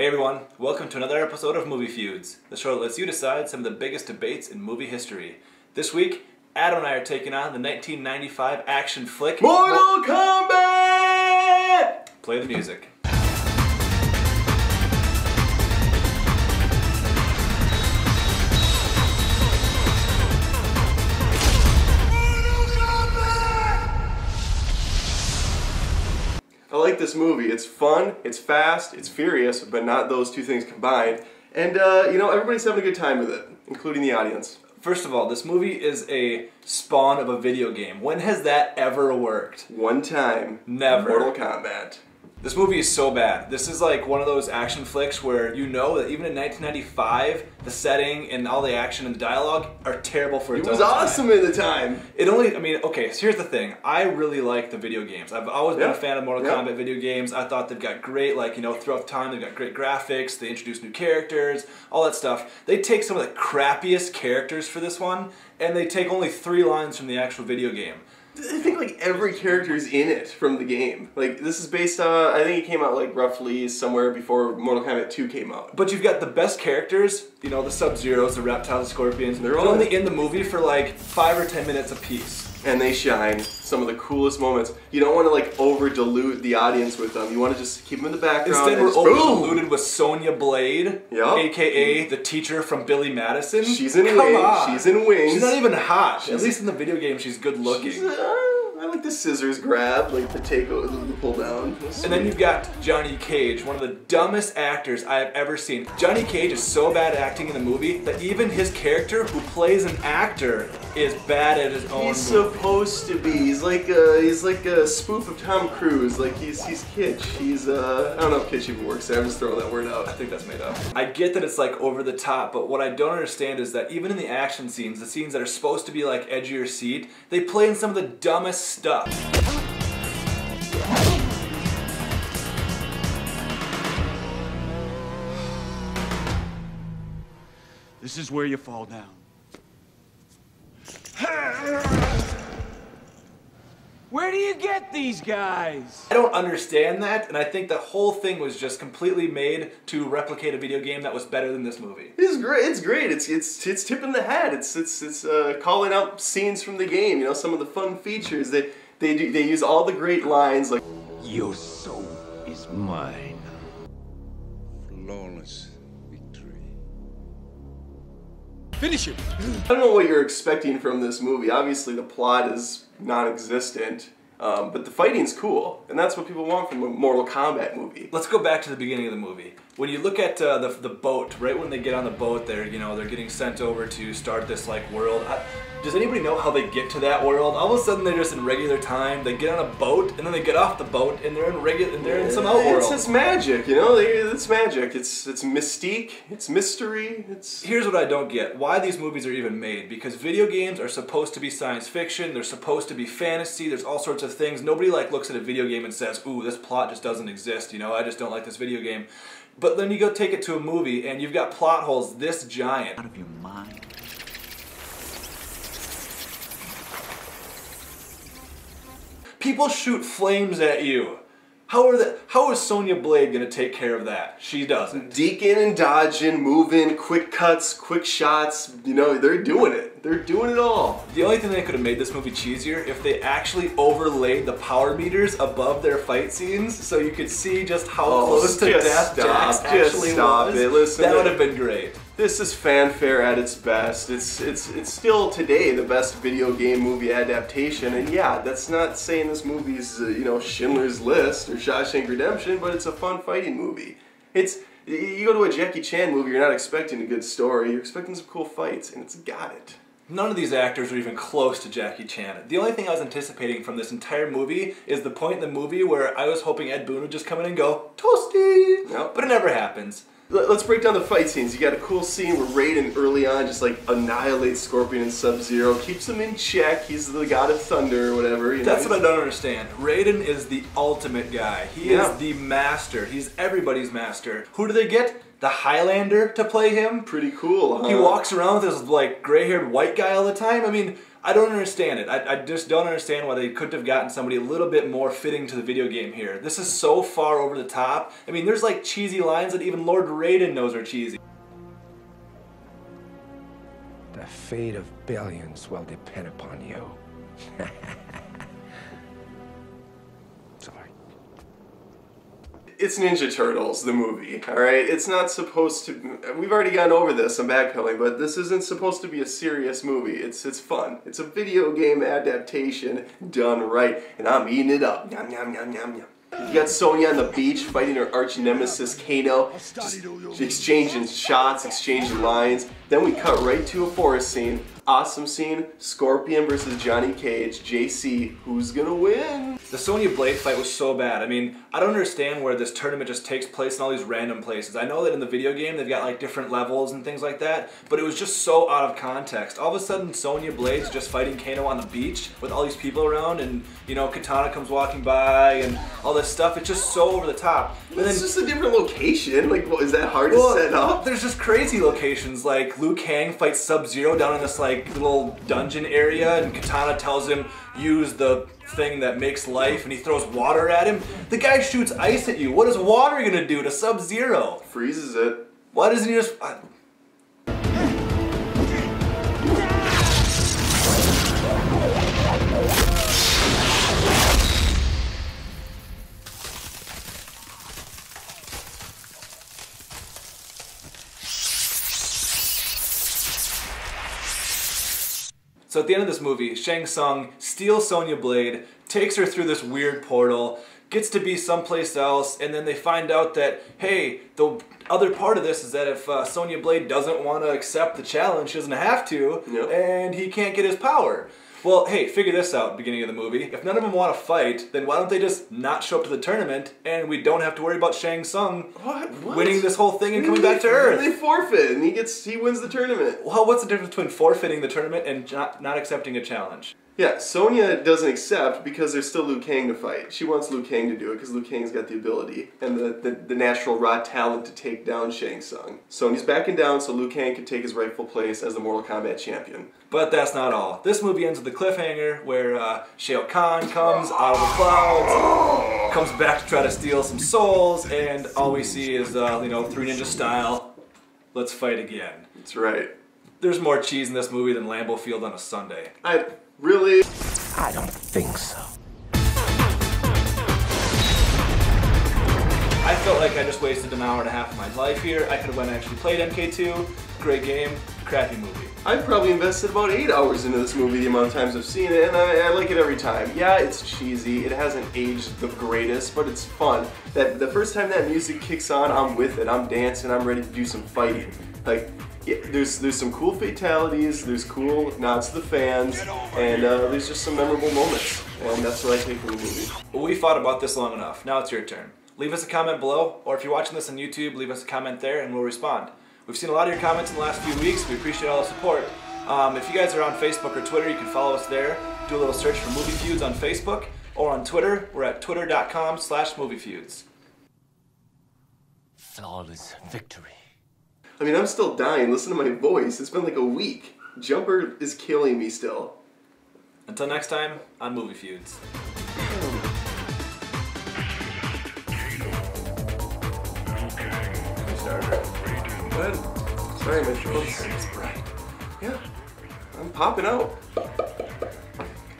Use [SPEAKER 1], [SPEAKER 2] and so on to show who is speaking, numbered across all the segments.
[SPEAKER 1] Hey everyone, welcome to another episode of Movie Feuds, the show that lets you decide some of the biggest debates in movie history. This week, Adam and I are taking on the 1995 action flick
[SPEAKER 2] Mortal Kombat!
[SPEAKER 1] Play the music.
[SPEAKER 2] I like this movie. It's fun, it's fast, it's furious, but not those two things combined. And, everybody's having a good time with it, including the audience.
[SPEAKER 1] First of all, this movie is a spawn of a video game. When has that ever worked?
[SPEAKER 2] One time.
[SPEAKER 1] Never.
[SPEAKER 2] Mortal Kombat.
[SPEAKER 1] This movie is so bad. This is like one of those action flicks where you know that even in 1995, the setting and all the action and the dialogue are terrible for its own time.
[SPEAKER 2] It was awesome at the time.
[SPEAKER 1] Okay, so here's the thing. I really like the video games. I've always been a fan of Mortal Kombat video games. I thought they've got great, throughout time, they've got great graphics, they introduce new characters, all that stuff. They take some of the crappiest characters for this one, and they take only 3 lines from the actual video game.
[SPEAKER 2] I think like every character is in it from the game. Like this is based on, I think it came out like roughly somewhere before Mortal Kombat 2 came out.
[SPEAKER 1] But you've got the best characters, the Sub-Zeros, the Reptiles, the Scorpions. They're only in the movie for like 5 or 10 minutes apiece.
[SPEAKER 2] And they shine. Some of the coolest moments. You don't want to like over-dilute the audience with them. You want to just keep them in the background.
[SPEAKER 1] Instead, we're over-diluted with Sonya Blade, aka the teacher from Billy Madison.
[SPEAKER 2] She's in Wings. She's in Wings.
[SPEAKER 1] She's not even hot. At least in the video game, she's good looking.
[SPEAKER 2] I like the scissors grab, like the the pull down.
[SPEAKER 1] And then you've got Johnny Cage, one of the dumbest actors I have ever seen. Johnny Cage is so bad at acting in the movie that even his character, who plays an actor, is bad at his own movie.
[SPEAKER 2] Supposed to be. He's like a spoof of Tom Cruise. Like he's kitsch. He's I don't know if kitsch even works there. I'm just throwing that word out.
[SPEAKER 1] I think that's made up. I get that it's like over the top, but what I don't understand is that even in the action scenes, the scenes that are supposed to be like edge of your seat, they play in some of the dumbest stuff.
[SPEAKER 3] This is where you fall down. Where do you get these guys?
[SPEAKER 1] I don't understand that, and I think the whole thing was just completely made to replicate a video game that was better than this movie.
[SPEAKER 2] It's great. It's great. It's tipping the hat. It's calling out scenes from the game. Some of the fun features. They use all the great lines like
[SPEAKER 3] your soul is mine.
[SPEAKER 4] Flawless victory.
[SPEAKER 3] Finish it.
[SPEAKER 2] I don't know what you're expecting from this movie. Obviously the plot is non-existent, but the fighting's cool, and that's what people want from a Mortal Kombat movie.
[SPEAKER 1] Let's go back to the beginning of the movie. When you look at the boat, right when they get on the boat, they're getting sent over to start this world. Does anybody know how they get to that world? All of a sudden they're just in regular time. They get on a boat and then they get off the boat and they're in some outworld.
[SPEAKER 2] It's magic, It's magic. It's mystique. It's mystery.
[SPEAKER 1] Here's what I don't get: why these movies are even made. Because video games are supposed to be science fiction. They're supposed to be fantasy. There's all sorts of things. Nobody looks at a video game and says, "Ooh, this plot just doesn't exist." I just don't like this video game. But then you go take it to a movie and you've got plot holes this giant.
[SPEAKER 3] Out of your mind.
[SPEAKER 1] People shoot flames at you. How is Sonya Blade gonna take care of that? She doesn't.
[SPEAKER 2] Deacon and dodging, moving, quick cuts, quick shots. They're doing it. They're doing it all.
[SPEAKER 1] The only thing that could have made this movie cheesier if they actually overlaid the power meters above their fight scenes, so you could see just how close to death Jax actually was.
[SPEAKER 2] Listen,
[SPEAKER 1] that would have been great.
[SPEAKER 2] This is fanfare at its best. It's still today the best video game movie adaptation, and yeah, that's not saying this movie's Schindler's List or Shawshank Redemption, but it's a fun fighting movie. You go to a Jackie Chan movie, you're not expecting a good story, you're expecting some cool fights, and it's got it.
[SPEAKER 1] None of these actors are even close to Jackie Chan. The only thing I was anticipating from this entire movie is the point in the movie where I was hoping Ed Boon would just come in and go, "Toasty!"
[SPEAKER 2] Nope.
[SPEAKER 1] But it never happens.
[SPEAKER 2] Let's break down the fight scenes. You got a cool scene where Raiden early on just annihilates Scorpion and Sub-Zero, keeps him in check. He's the god of thunder or whatever.
[SPEAKER 1] That's what I don't understand. Raiden is the ultimate guy. He is the master. He's everybody's master. Who do they get? The Highlander to play him?
[SPEAKER 2] Pretty cool, huh?
[SPEAKER 1] He walks around with this gray-haired white guy all the time. I mean, I don't understand it. I just don't understand why they couldn't have gotten somebody a little bit more fitting to the video game here. This is so far over the top. I mean, there's like cheesy lines that even Lord Raiden knows are cheesy.
[SPEAKER 4] The fate of billions will depend upon you. Sorry.
[SPEAKER 2] It's Ninja Turtles, the movie, alright? It's not supposed to... We've already gone over this, I'm backpedaling, but this isn't supposed to be a serious movie. It's fun. It's a video game adaptation done right, and I'm eating it up. Yum, yum, yum, yum, yum. You got Sonya on the beach fighting her arch nemesis Kano, just exchanging shots, exchanging lines. Then we cut right to a forest scene. Awesome scene, Scorpion versus Johnny Cage, JC, who's gonna win?
[SPEAKER 1] The Sonya Blade fight was so bad. I mean, I don't understand where this tournament just takes place in all these random places. I know that in the video game they've got like different levels and things like that, but it was just so out of context. All of a sudden Sonya Blade's just fighting Kano on the beach with all these people around, and you know, Katana comes walking by and all this stuff. It's just so over the top.
[SPEAKER 2] But it's just a different location. Like, what, is that hard to set up?
[SPEAKER 1] There's just crazy locations, like Liu Kang fights Sub-Zero down in this like little dungeon area, and Katana tells him, use the thing that makes life, and he throws water at him. The guy shoots ice at you. What is water gonna do to Sub-Zero?
[SPEAKER 2] Freezes it.
[SPEAKER 1] Why doesn't he just... So at the end of this movie, Shang Tsung steals Sonya Blade, takes her through this weird portal, gets to be someplace else, and then they find out that, hey, the other part of this is that if Sonya Blade doesn't want to accept the challenge, she doesn't have to, and he can't get his power. Well, hey, figure this out, beginning of the movie. If none of them want to fight, then why don't they just not show up to the tournament, and we don't have to worry about Shang Tsung winning this whole thing and coming back to Earth?
[SPEAKER 2] They forfeit, and he wins the tournament.
[SPEAKER 1] Well, what's the difference between forfeiting the tournament and not accepting a challenge?
[SPEAKER 2] Yeah, Sonya doesn't accept because there's still Liu Kang to fight. She wants Liu Kang to do it because Liu Kang's got the ability and the natural raw talent to take down Shang Tsung. Sonya's backing down so Liu Kang can take his rightful place as the Mortal Kombat champion.
[SPEAKER 1] But that's not all. This movie ends with a cliffhanger where Shao Kahn comes out of the clouds, comes back to try to steal some souls, and all we see is, you know, Three Ninja style, let's fight again.
[SPEAKER 2] That's right.
[SPEAKER 1] There's more cheese in this movie than Lambeau Field on a Sunday.
[SPEAKER 2] Really?
[SPEAKER 4] I don't think so.
[SPEAKER 1] I felt like I just wasted an hour and a half of my life here. I could have went and actually played MK2. Great game, crappy movie.
[SPEAKER 2] I've probably invested about 8 hours into this movie the amount of times I've seen it, and I like it every time. Yeah, it's cheesy, it hasn't aged the greatest, but it's fun. The first time that music kicks on, I'm with it, I'm dancing, I'm ready to do some fighting. Like, yeah, there's some cool fatalities, there's cool nods to the fans, and there's just some memorable moments, and that's what I take from the movie.
[SPEAKER 1] Well, we fought about this long enough. Now it's your turn. Leave us a comment below, or if you're watching this on YouTube, leave us a comment there and we'll respond. We've seen a lot of your comments in the last few weeks. We appreciate all the support. If you guys are on Facebook or Twitter, you can follow us there. Do a little search for Movie Feuds on Facebook, or on Twitter, we're at twitter.com/moviefeuds.
[SPEAKER 4] Flawless victory.
[SPEAKER 2] I mean, I'm still dying. Listen to my voice. It's been like a week. Jumper is killing me still.
[SPEAKER 1] Until next time, on Movie Feuds.
[SPEAKER 2] Good. Sorry, my throat's bright. Yeah, I'm popping out.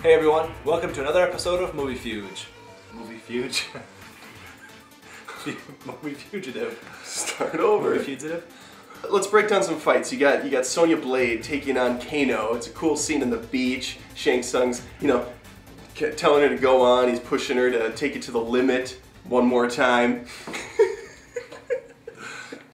[SPEAKER 1] Hey everyone, welcome to another episode of Movie Feuds. Movie Feuds? Movie Fugitive.
[SPEAKER 2] Start over.
[SPEAKER 1] Movie Fugitive?
[SPEAKER 2] Let's break down some fights. You got Sonya Blade taking on Kano. It's a cool scene on the beach. Shang Tsung's, you know, telling her to go on. He's pushing her to take it to the limit one more time.